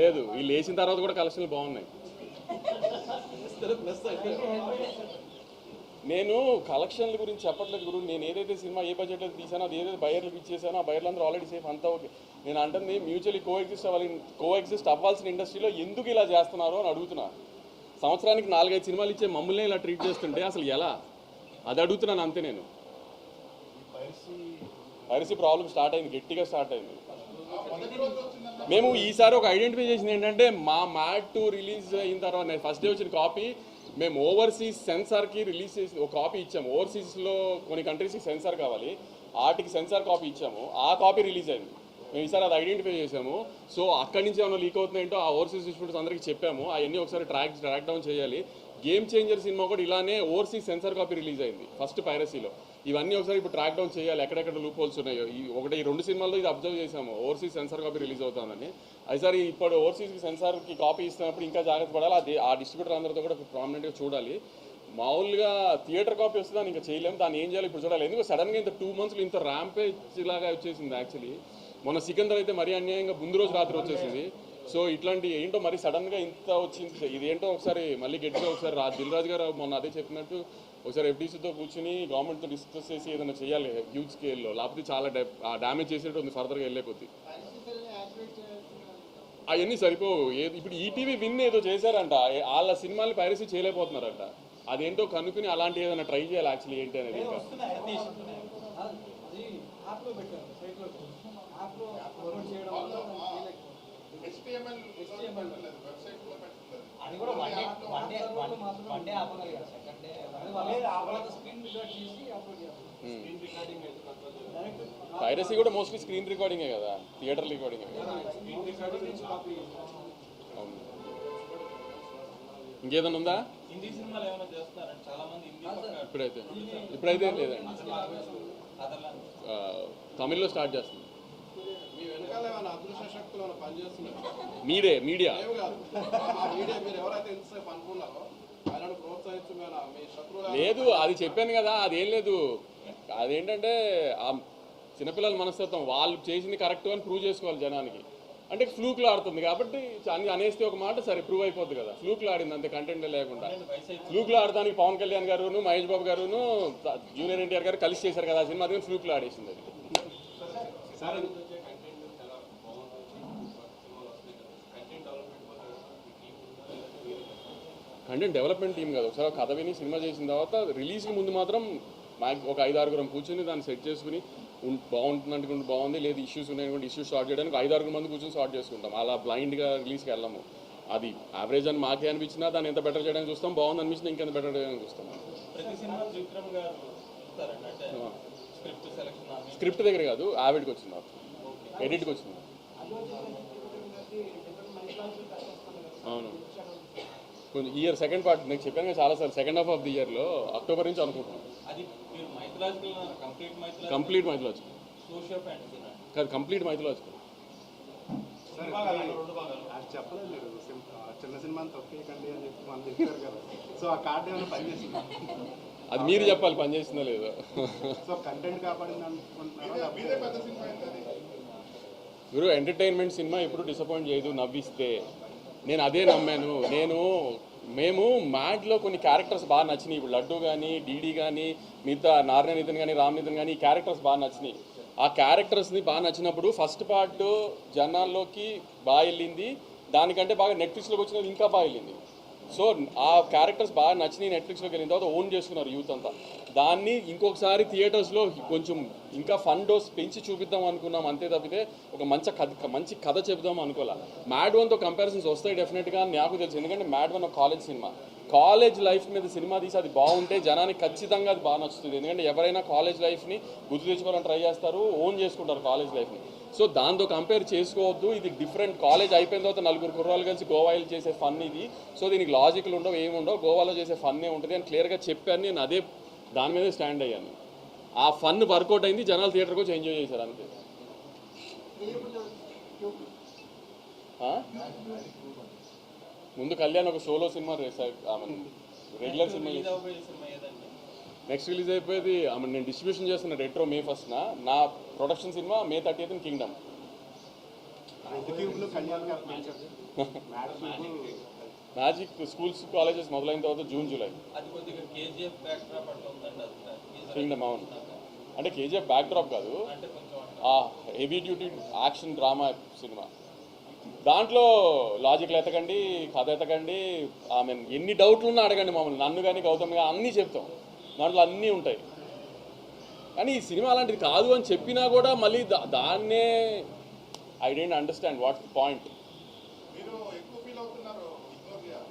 లేదు, వీళ్ళు వేసిన తర్వాత కూడా కలెక్షన్లు బాగున్నాయి. నేను కలెక్షన్ల గురించి చెప్పట్లేదు గురు. నేను ఏదైతే సినిమా ఏ బడ్జెట్లో తీసానో అది ఏదైతే బయర్లకు ఇచ్చేసానో ఆ బయర్లు అందరూ ఆల్రెడీ సేఫ్, అంతా ఓకే. నేను అంటుంది మ్యూచువల్లీ కోఎగ్జిస్ట్ అవ్వాల్సిన ఇండస్ట్రీలో ఎందుకు ఇలా చేస్తున్నారు అని అడుగుతున్నా. సంవత్సరానికి 4-5 సినిమాలు ఇచ్చే మమ్మల్ని ఇలా ట్రీట్ చేస్తుంటే అసలు ఎలా, అది అడుగుతున్నాను అంతే. నేను పైరసీ ప్రాబ్లం స్టార్ట్ అయింది, గట్టిగా స్టార్ట్ అయింది. మేము ఈసారి ఒక ఐడెంటిఫై చేసింది ఏంటంటే, మా మ్యాడ్ 2 రిలీజ్ అయిన తర్వాత ఫస్ట్ డే వచ్చిన కాపీ మేము ఓవర్సీస్ సెన్సార్కి రిలీజ్ చేసి ఒక కాపీ ఇచ్చాము. ఓవర్సీస్లో కొన్ని కంట్రీస్కి సెన్సార్ కావాలి, వాటికి సెన్సార్ కాపీ ఇచ్చాము. ఆ కాపీ రిలీజ్ అయింది. మేము ఈసారి అది ఐడెంటిఫై చేసాము. సో అక్కడి నుంచి ఏమైనా లీక్ అవుతున్నాయంటో ఆ ఓవర్సీస్ డిస్ట్రిబ్యూటర్స్ అందరికీ చెప్పాము. అవన్నీ ఒకసారి ట్రాక్ డౌన్ చేయాలి. గేమ్ చేంజర్ సినిమా కూడా ఇలానే ఓవర్సీస్ సెన్సార్ కాపీ రిలీజ్ అయింది ఫస్ట్ పైరసీలో. ఇవన్నీ ఒకసారి ఇప్పుడు ట్రాక్ డౌన్ చేయాలి, ఎక్కడెక్కడ లూప్ హోల్స్ ఉన్నాయో. ఈ 2 సినిమాల్లో ఇది అబ్జర్వ్ చేసాము, ఓవర్సీస్ సెన్సార్ కాపీ రిలీజ్ అవుతుందని. అయిసారి ఇప్పుడు ఓవర్సీస్కి సెన్సార్కి కాపీ ఇస్తున్నప్పుడు ఇంకా జాగ్రత్త పడాలి. అది ఆ డిస్ట్రిబ్యూటర్ అందరితో కూడా ప్రామినెంట్గా చూడాలి. మామూలుగా థియేటర్ కాపీ వస్తే దాన్ని ఇంకా చేయలేము, దాన్ని ఏం చేయాలి ఇప్పుడు చూడాలి. ఎందుకు సడన్గా ఇంత 2 months ఇంత ర్యాంపేజ్ లాగా వచ్చేసింది. యాక్చువల్లీ మన సికందర్ అయితే మరీ అన్యాయంగా ముందు రోజు రాత్రి వచ్చేసింది. సో ఇట్లాంటి ఏంటో మరి సడన్గా ఇంత వచ్చింది, ఇదేంటో ఒకసారి మళ్ళీ గట్టిగా ఒకసారి దిల్ రాజు గారు మొన్న అదే చెప్పినట్టు ఒకసారి ఎఫ్డీసీతో కూర్చుని గవర్నమెంట్తో డిస్కస్ చేసి ఏదైనా చేయాలి హ్యూజ్ స్కేల్లో, లేకపోతే చాలా డ్యామేజ్ చేసేట్టు ఉంది ఫర్దర్గా వెళ్ళే కొద్దీ. అవన్నీ సరిపోవు. ఇప్పుడు ఈటీవీ విన్ ఏదో చేశారంట, వాళ్ళ సినిమాని పైరసీ చేయలేకపోతున్నారంట. అదేంటో కనుక్కుని అలాంటి ఏదైనా ట్రై చేయాలి యాక్చువల్లీ ఏంటి అనేది. ఇంకా HTML వెబ్సైట్లో పెట్టలేదు. అది కూడా వన్ డే ఆపగలిగారు. సెకండ్ డే స్క్రీన్ రికార్డ్ చేసి అప్లోడ్ చేస్తారు. పైరసీ కూడా మోస్ట్లీ స్క్రీన్ రికార్డింగే కదా, థియేటర్ రికార్డింగే కదా. అవును. ఇంకేదైనా ఉందా? హిందీ సినిమాలు ఏమైనా చేస్తున్నారంటే చాలా మంది ఇప్పుడైతే లేదండి. అదర్లాండ్ తమిళ్లో స్టార్ట్ చేస్తుంది. మీ వెనకాల ఏమైనా అదృశ్య శక్తులు ఏమైనా పనిచేస్తున్నాయి? మీడియా ఏమి కాదు, ఆ మీడియా మీరు ఎవరైతే ఎంతసేపు అనుకున్నారో ఆయనను ప్రోత్సహించమేనా మీ శత్రువులు? లేదు, అది చెప్పాను కదా, అదేం లేదు. అదేంటంటే ఆ చిన్నపిల్లల మనస్తత్వం, వాళ్ళు చేసింది కరెక్ట్ అని ప్రూవ్ చేసుకోవాలి జనానికి. అంటే ఫ్లూక్లో ఆడుతుంది కాబట్టి అనేస్తే ఒక మాట సరే ప్రూవ్ అయిపోద్ది కదా. ఫ్లూక్లో ఆడింది అంతే, కంటెంట్ లేకుండా. ఫ్లూక్లో ఆడడానికి పవన్ కళ్యాణ్ గారును మహేష్ బాబు గారును జూనియర్ ఎన్టీఆర్ గారు కలిసి చేశారు కదా ఆ సినిమా, అది ఫ్లూక్లో ఆడేసింది అది. కంటెంట్ డెవలప్మెంట్ టీమ్ కదా, ఒకసారి కథ విని సినిమా చేసిన తర్వాత రిలీజ్కి ముందు మాత్రం ఒక 5-6 కూర్చొని దాన్ని సెట్ చేసుకుని బాగుంటుంది అనుకుంటే బాగుంది, లేదు ఇష్యూస్ ఉన్నాయనుకుంటే ఇష్యూస్ సార్ట్ చేయడానికి 5-6 మంది కూర్చొని సార్ట్ చేసుకుంటాం. అలా బ్లైండ్గా రిలీజ్కి వెళ్ళము. అది యావరేజ్ అని మాకే అనిపించినా దాన్ని ఎంత బెటర్ చేయడానికి చూస్తాం, బాగుంది అనిపించినా ఇంకెంత బెటర్ చేయడానికి చూస్తాం. ప్రతి సినిమా విక్రమ్ గారు చూస్తారండి, అంటే స్క్రిప్ట్ సెలెక్షన్ స్క్రిప్ట్ దగ్గర కాదు, యావిడ్కి వచ్చింది, ఎడిట్కి వచ్చింది. అవును, కొంచెం ఇయర్ సెకండ్ పార్ట్ నేను చెప్పాను కదా చాలాసార్లు, సెకండ్ హాఫ్ ఆఫ్ ది ఇయర్లో అక్టోబర్ నుంచి అనుకుంటున్నాను. అది మీరు mythological complete mythological socio fantasy కాదు, కంప్లీట్ మైథలాజికల్. అది చెప్పలేదు మీరు, చిన్న సినిమాని తొక్కేయకండి అని చెప్పి మనం చెప్పారు కదా. సో ఆ కార్డు ఏమైనా పనిచేసింది? అది మీరు చెప్పాలి పని చేసిందో లేదో. సో కంటెంట్ కాపాడింది అనుకుంటున్నారా? మీదే పెద్ద సినిమా అయింది అది. గురు ఎంటర్టైన్మెంట్ సినిమా ఎప్పుడు డిసప్పాయింట్ చేయదు, నవ్విస్తే. నేను అదే నమ్మాను. మేము మ్యాడ్లో కొన్ని క్యారెక్టర్స్ బాగా నచ్చినాయి. ఇప్పుడు లడ్డు కానీ, డీడీ కానీ, మిగతా నారాయణ నితిన్ కానీ, రామ్ నితిన్ కానీ, ఈ క్యారెక్టర్స్ బాగా నచ్చినాయి. ఆ క్యారెక్టర్స్ని బాగా నచ్చినప్పుడు ఫస్ట్ పార్ట్ జనాల్లోకి బాగా వెళ్ళింది, దానికంటే బాగా నెట్ఫ్లిక్స్లోకి వచ్చినది ఇంకా బాగా వెళ్ళింది. సో ఆ క్యారెక్టర్స్ బాగా నచ్చినాయి, నెట్ఫ్లిక్స్లోకి వెళ్ళిన తర్వాత ఓన్ చేసుకున్నారు యూత్ అంతా. దాన్ని ఇంకొకసారి థియేటర్స్లో కొంచెం ఇంకా ఫన్ డోస్ పెంచి చూపిద్దాం అనుకున్నాం, అంతే తప్పితే ఒక మంచి కథ చెబుదాం అనుకోలే. మ్యాడ్ 1తో కంపారిజన్స్ వస్తాయి డెఫినెట్గా, నాకు తెలుసు. ఎందుకంటే మ్యాడ్ 1 ఒక కాలేజ్ సినిమా, కాలేజ్ లైఫ్ మీద సినిమా తీసి అది బాగుంటే జనానికి ఖచ్చితంగా అది బాగా నచ్చుతుంది. ఎందుకంటే ఎవరైనా కాలేజ్ లైఫ్ని గుర్తు తెచ్చుకోవాలని ట్రై చేస్తారు, ఓన్ చేసుకుంటారు కాలేజ్ లైఫ్ని. సో దాంతో కంపేర్ చేసుకోవద్దు. ఇది డిఫరెంట్. కాలేజ్ అయిపోయిన తర్వాత 4 కుర్రాళ్ళు కలిసి గోవాలో చేసే ఫన్ ఇది. సో దీనికి లాజిక్లు ఉండవు, ఏముండవు, గోవాలో చేసే ఫన్నే ఉంటుంది అని క్లియర్గా చెప్పాను. నేను అదే దాని మీదే స్టాండ్ అయ్యాను. ఆ ఫన్ వర్కౌట్ అయింది, జనాలు థియేటర్కి వచ్చి ఎంజాయ్ చేశారు అంతే. ముందు కళ్యాణ్ ఒక solo cinema regular cinema next release అయిపోయేది. నేను డిస్ట్రిబ్యూషన్ చేస్తున్న రెట్రో May 1న, నా production cinema May 30th Kingdom. Magic schools colleges మొదలైన తర్వాత June July. అది కొద్దిగా కేజీఎఫ్ బ్యాక్డ్రాప్ అట్లా ఉందండి. కింగ్డమ్ అవును, అంటే కేజీఎఫ్ బ్యాక్డ్రాప్ కాదు, అంటే కొంచెం heavy duty action drama cinema. దాంట్లో లాజిక్లు ఎతకండి, కథ ఎతకండి, ఎన్ని డౌట్లు ఉన్నా అడగండి మమ్మల్ని, నన్ను కానీ గౌతమ్ కానీ అన్నీ చెప్తాం, దాంట్లో అన్నీ ఉంటాయి. కానీ ఈ సినిమా అలాంటిది కాదు అని చెప్పినా కూడా మళ్ళీ దాన్నే I don't understand what's the point. మీరు ఎక్కువ ఫీల్ అవుతున్నారు, ఇగ్నోర్ చేయాలి.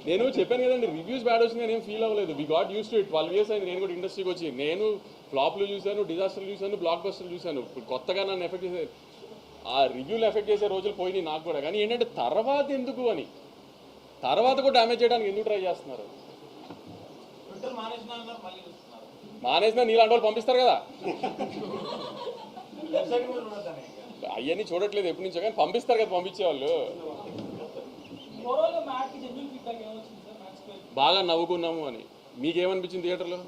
నేను చెప్పాను కదండి, రివ్యూస్ బ్యాడ్ వచ్చింది నేను ఫీల్ అవ్వలేదు. We got use to it. 12 years అయింది నేను కూడా ఇండస్ట్రీకి వచ్చి. నేను ఫ్లాప్లు చూశాను, డిజాస్టర్లు చూశాను, బ్లాక్ బస్టర్లు చూశాను. ఇప్పుడు కొత్తగా నన్ను ఎఫెక్ట్ చేసే ఆ రివ్యూలు ఎఫెక్ట్ చేసే రోజులు పోయినాయి నాకు కూడా. కానీ ఏంటంటే తర్వాత ఎందుకు అని, తర్వాత కూడా డ్యామేజ్ చేయడానికి ఎందుకు ట్రై చేస్తున్నారు? మానేసినా నీలాంటి వాళ్ళు పంపిస్తారు కదా. అవన్నీ చూడట్లేదు ఎప్పటి నుంచో, కానీ పంపిస్తారు కదా పంపించేవాళ్ళు. బాగా నవ్వుకున్నాము అని మీకేమనిపించింది థియేటర్లో?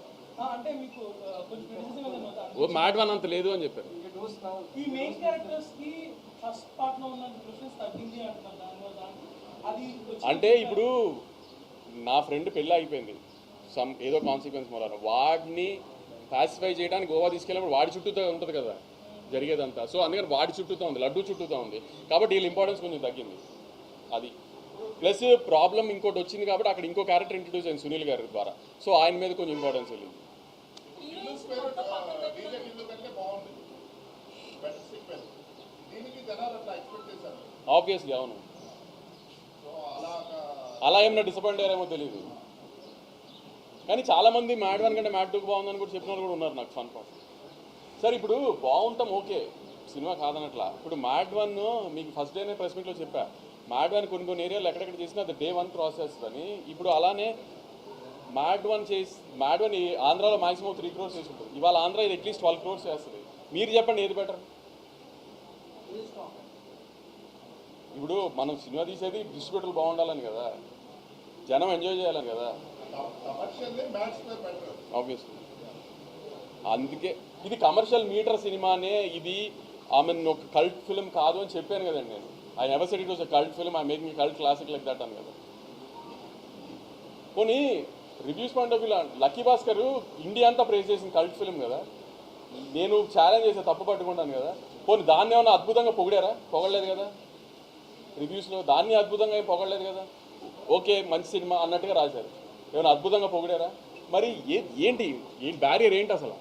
అంటే మీకు కొంచెం criticism ఏదైనా ఉందా? ఓ మ్యాట్ వన్ అంత లేదు అని చెప్పారు. ఈ మెయిన్ క్యారెక్టర్స్ కి ఫస్ట్ పార్ట్ లో ఉన్న ప్రిఫరెన్స్ తగ్గింది అంటున్నారు. దానివల్ల అది అంటే ఇప్పుడు నా ఫ్రెండ్ పెళ్ళి అయిపోయింది ఏదో కాన్సిక్వెన్స్ మూలాన, వాడిని పాసిఫై చేయడానికి గోవా తీసుకెళ్ళినప్పుడు వాడి చుట్టూతో ఉంటుంది కదా జరిగేదంతా. సో అందుకని వాడి చుట్టూతో ఉంది, లడ్డు చుట్టూతో ఉంది, కాబట్టి వీళ్ళ ఇంపార్టెన్స్ కొంచెం తగ్గింది. అది ప్లస్ ప్రాబ్లం ఇంకోటి వచ్చింది కాబట్టి అక్కడ ఇంకో క్యారెక్టర్ ఇంట్రడ్యూస్ అయింది సునీల్ గారి ద్వారా. సో ఆయన మీద కొంచెం ఇంపార్టెన్స్ వెళ్ళింది. డీజే టిల్లు కంటే బాగుంది, బెటర్ సీక్వెన్స్. దీనికి జనాలు అట్లా ఎక్స్పెక్ట్ చేశారు. ఆబ్వియస్లీ అవును. సో అలాగా అలా ఏమైనా డిసప్పాయింట్ అయ్యారేమో తెలియదు, కానీ చాలామంది మ్యాడ్ వన్ కంటే మ్యాడ్ 2 బాగుందని కూడా చెప్పిన వాళ్ళు కూడా ఉన్నారు నాకు ఫన్ పాస్. సార్ ఇప్పుడు బాగుంటాం ఓకే, సినిమా కాదనట్లా. ఇప్పుడు మ్యాడ్ వన్ మీకు ఫస్ట్ డేనే ప్రెస్ మీట్లో చెప్పా, మ్యాడ్ వన్ కొన్ని ఏరియాలు ఎక్కడెక్కడ చేసినా అది డే 1 ప్రాసెస్ అని. ఇప్పుడు అలానే మ్యాడ్ వన్ ఆంధ్రాలో మాక్సిమం 3 crores చేసి ఉంటుంది, ఇవాళ ఆంధ్ర ఇది అట్లీస్ట్ 12 crores చేస్తుంది. మీరు చెప్పండి ఏది బెటర్? ఇప్పుడు మనం సినిమా తీసేది డిస్ట్రిబ్యూటర్లు బాగుండాలని కదా, జనం ఎంజాయ్ చేయాలని కదా. Commercially match better. ఆబ్వియస్లీ అందుకే ఇది కమర్షియల్ మీటర్ సినిమానే, ఇది ఒక కల్ట్ ఫిల్మ్ కాదు అని చెప్పాను కదండి నేను. I never said it was a cult film, I making cult classic like that అని కదా. పోనీ రివ్యూస్ పాయింట్ ఆఫ్ వ్యూలో లక్కీ భాస్కర్ ఇండియా అంతా ప్రేజ్ చేసిన కల్ట్ ఫిల్మ్ కదా, నేను ఛాలెంజ్ చేసే తప్పు పట్టుకుంటాను కదా. పోనీ దాన్ని ఏమన్నా అద్భుతంగా పొగిడారా? పొగడలేదు కదా. రివ్యూస్లో దాన్ని అద్భుతంగా ఏం పొగడలేదు కదా. ఓకే మంచి సినిమా అన్నట్టుగా రాశారు, ఏమైనా అద్భుతంగా పొగిడారా? మరి ఏంటి బ్యారియర్ ఏంటి అసలు?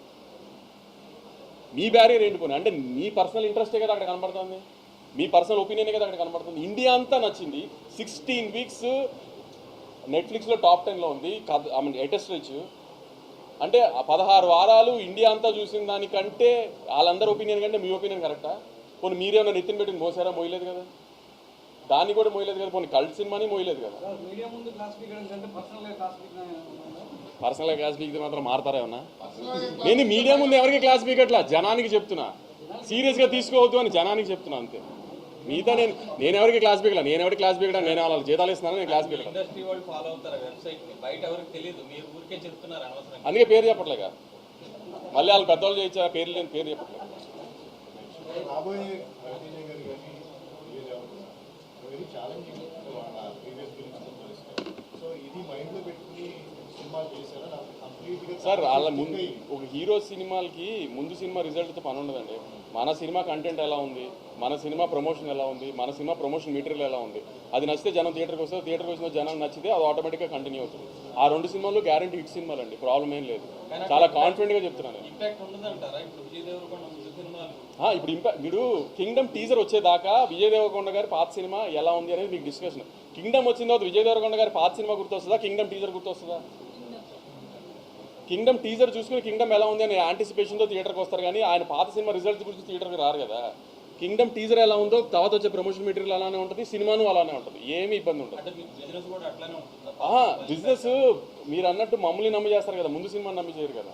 మీ బ్యారియర్ ఏంటి? పోనీ అంటే మీ పర్సనల్ ఇంట్రెస్టే కదా అక్కడ కనబడుతుంది, మీ పర్సనల్ ఒపీనియనే కదా అక్కడ కనబడుతుంది. ఇండియా అంతా నచ్చింది, 16 weeks నెట్ఫ్లిక్స్లో టాప్ 10లో ఉంది, లేటెస్ట్ రీచ్. అంటే 16 వారాలు ఇండియా అంతా చూసిన దానికంటే వాళ్ళందరి ఒపీనియన్ కంటే మీ ఒపీనియన్ కరెక్టా? పోనీ మీరేమన్నా నెత్తిన పెట్టి మోసారా? మోయలేదు కదా, దాన్ని కూడా మోయలేదు కదా. పోనీ కల్ట్ సినిమాని మోయలేదు కదా. మీడియా ముందు క్లాస్ పీకడం కంటే పర్సనల్గా క్లాస్ పర్సనల్గా క్లాస్ పీకితే మాత్రం మారతారా ఏమన్నా? నేను మీడియా ముందు ఎవరికి క్లాస్ పీకట్లా, జనానికి చెప్తున్నా, సీరియస్గా తీసుకోవద్దు అని జనానికి చెప్తున్నా అంతే. మిగతా నేను ఎవరికి క్లాస్ పీకలా, నేను ఎవరికి క్లాస్ పీకడం, నేను వాళ్ళకి జీతాలు ఇస్తున్నాను, నేను క్లాస్ పీకడం. ఇండస్ట్రీ వాళ్ళు ఫాలో అవుతారు వెబ్సైట్ ని, బయట ఎవరికి తెలియదు, మీరు ఊరికే చెప్తున్నారు అనవసరంగా. అందుకే పేరు చెప్పట్లేగా, మళ్ళీ వాళ్ళు పెద్దవాళ్ళు చేయించా పేరు లేని పేరు చెప్పట్లేదు. రాబోయే రవితేజ గారు కానీ వెరీ ఛాలెంజింగ్ వాళ్ళ ప్రీవియస్ ఫిల్మ్స్తో పోలిస్తే. సో ఇది మైండ్లో పెట్టుకుని సినిమాలు చేశారా లేకపోతే కంప్లీట్గా? సార్ వాళ్ళ ముందు ఒక హీరో సినిమాలకి ముందు సినిమా రిజల్ట్తో పని ఉండదండి. మన సినిమా కంటెంట్ ఎలా ఉంది, మన సినిమా ప్రమోషన్ ఎలా ఉంది, మన సినిమా ప్రమోషన్ మెటీరియల్ ఎలా ఉంది, అది నచ్చితే జనం థియేటర్కి వస్తే, థియేటర్కి వచ్చిన జనం నచ్చితే అది ఆటోమేటిక్గా కంటిన్యూ అవుతుంది. ఆ 2 సినిమాలు గ్యారంటీ హిట్ సినిమాలు అండి, ప్రాబ్లం ఏం లేదు. చాలా కాన్ఫిడెంట్గా చెప్తున్నాను నేను. ఇంపాక్ట్ ఉండదంటారా ఇప్పుడు విజయ్ దేవరకొండ ముందు సినిమాలు? ఇప్పుడు మీరు కింగ్డమ్ టీజర్ వచ్చేదాకా విజయ్ దేవరకొండ గారి పాత సినిమా ఎలా ఉంది అనేది మీకు డిస్కషన్. కింగ్డమ్ వచ్చిన తర్వాత విజయ్ దేవరకొండ గారి పాత సినిమా గుర్తొస్తుందా, కింగ్డమ్ టీజర్ గుర్తొస్తుందా? కింగ్డమ్ టీజర్ చూసుకుని కింగ్డమ్ ఎలా ఉంది అని యాంటిసిపేషన్తో థియేటర్కి వస్తారు, కానీ ఆయన పాత సినిమా రిజల్ట్స్ గురించి థియేటర్కి రారు కదా. కింగ్డమ్ టీజర్ ఎలా ఉందో తర్వాత వచ్చే ప్రమోషన్ మెటీరియల్ అలానే ఉంటుంది, సినిమాను అలానే ఉంటుంది, ఏమీ ఇబ్బంది ఉంటుంది. అంటే మీకు బిజినెస్ కూడా అట్లానే ఉంటుందా? బిజినెస్ మీరు అన్నట్టు మమ్మల్ని నమ్మి చేస్తారు కదా, ముందు సినిమాని నమ్మి చేయరు కదా.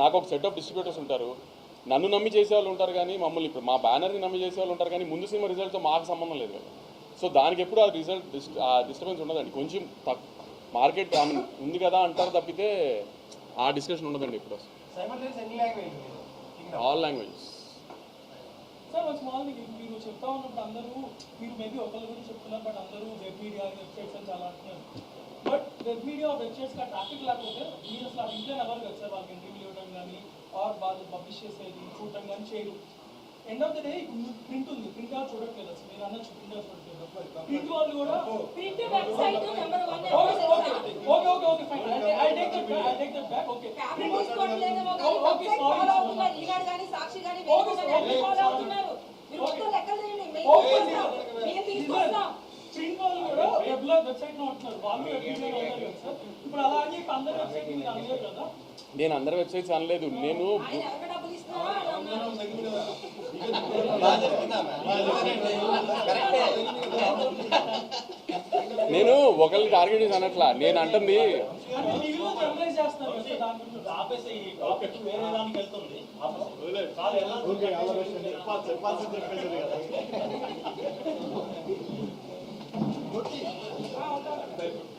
నాకు ఒక సెట్ ఆఫ్ డిస్ట్రిబ్యూటర్స్ ఉంటారు, నన్ను నమ్మి చేసే వాళ్ళు ఉంటారు, కానీ మమ్మల్ని ఇప్పుడు మా బ్యానర్ని నమ్మి చేసే వాళ్ళు ఉంటారు, కానీ ముందు సినిమా రిజల్ట్తో మాకు సంబంధం లేదు కదా. సో దానికి ఎప్పుడు ఆ డిస్టర్బెన్స్ ఉండదండి. కొంచెం మార్కెట్ ఉంది కదా అంటారు తప్పితే ఆ డిస్కషన్ ఉండదండి ఇప్పుడు. All languages. సార్ ఒక స్మాల్ మీరు చెప్తా ఉన్నప్పుడు అందరూ మీరు మేబీ ఒకళ్ళ గురించి చెప్తున్నారు, బట్ అందరూ వెబ్ మీడియా వెబ్సైట్స్ అని చాలా అంటున్నారు. బట్ వెబ్ మీడియా వెబ్సైట్స్కి ట్రాఫిక్ లేకపోతే మీరు అసలు ఆ ఇంట్లో ఎవరు కదా సార్ వాళ్ళకి ఇంటర్వ్యూ ఇవ్వడం కానీ ఆర్ వాళ్ళు పబ్లిష్ చేసేది చూడటం కానీ చేయరు. ఎండ్ ఆఫ్ ద డే ఇప్పుడు ప్రింట్ ఉంది, ప్రింట్ వాళ్ళు చూడట్లేదు అసలు, మీరు అన్నట్టు ప్రింట్ వాళ్ళు చూడట్లేదు, ప్రింట్ వాళ్ళు కూడా print website number 1 okay fine, I take that back. Okay cabinet తీసుకోవట్లేదేమో కానీ వెబ్సైట్ ఫాలో అవుతున్నారు, ఈనాడు కానీ సాక్షి కానీ వేరే ఫాలో అవుతున్నారు. మీరు మొత్తం లెక్కలు చేయండి, మేము తీసుకొస్తాం. ప్రింట్ వాళ్ళు కూడా వెబ్సైట్ లో ఉంటున్నారు, వాళ్ళు వెబ్ మీడియాలో ఉన్నారు కదా సార్. ఇప్పుడు అలా అని అందరి వెబ్సైట్ మీరు అనలేదు కదా. నేను అందరి వెబ్సైట్స్ అనలేదు, నేను ఆయన ఎవరికి డబ్బులు ఇస్తున్నారో అలా ఉన్నారు. నేను ఒకరిని టార్గెట్ చేసి అనట్లా, నేను అంటుంది అంటే టీవీలో జర్నలైజ్ చేస్తున్నారు కదా సార్, దాని గురించి ఆపేసి ఈ టాపిక్ వేరే దానికి వెళ్తుంది. చాలా ఎలా ఓకే ఆల్ ద బెస్ట్ అండి. చెప్పాల్సింది చెప్పేసింది కదా. ఉంటారు.